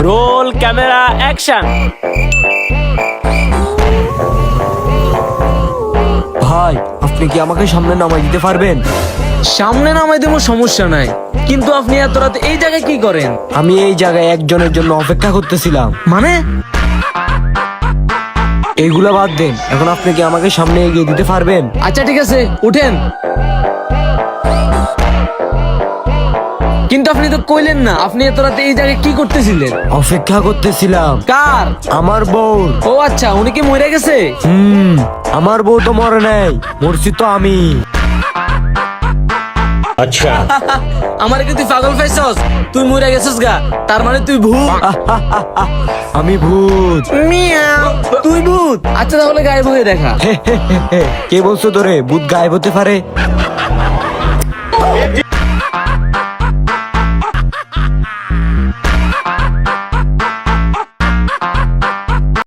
Roll camera action. ভাই, আপনি কি আমাকে সামনে নামাই দিতে পারবেন? সামনে নামাই দেবো, সমস্যা নাই, কিন্তু আপনি এত রাতে এই জায়গায় কি করেন? আমি এই জায়গায় একজনের জন্য অপেক্ষা করতেছিলাম। মানে এইগুলা বাদ দেন, এখন আপনি কি আমাকে সামনে এগিয়ে দিতে পারবেন? আচ্ছা ঠিক আছে, উঠেন। কিন্তু আপনি তো কইলেন না আপনি এত রাতে এই জায়গায় কি করতেছিলেন। অপেক্ষা করতেছিলাম। কার? আমার বউ। ও আচ্ছা, উনি কি মরে গেছে? আমার বউ তো মরে নাই, মরছি তো আমি। अच्छा আমার কি তুই পাগল পাইছস? তুই মরে গেছিস গা, তার মানে তুই ভূত। আমি ভূত। মিয়াও, তুই ভূত? আচ্ছা তাহলে গায়েব হয়ে দেখা। কে বলছো তোরে ভূত গায়েব হতে পারে?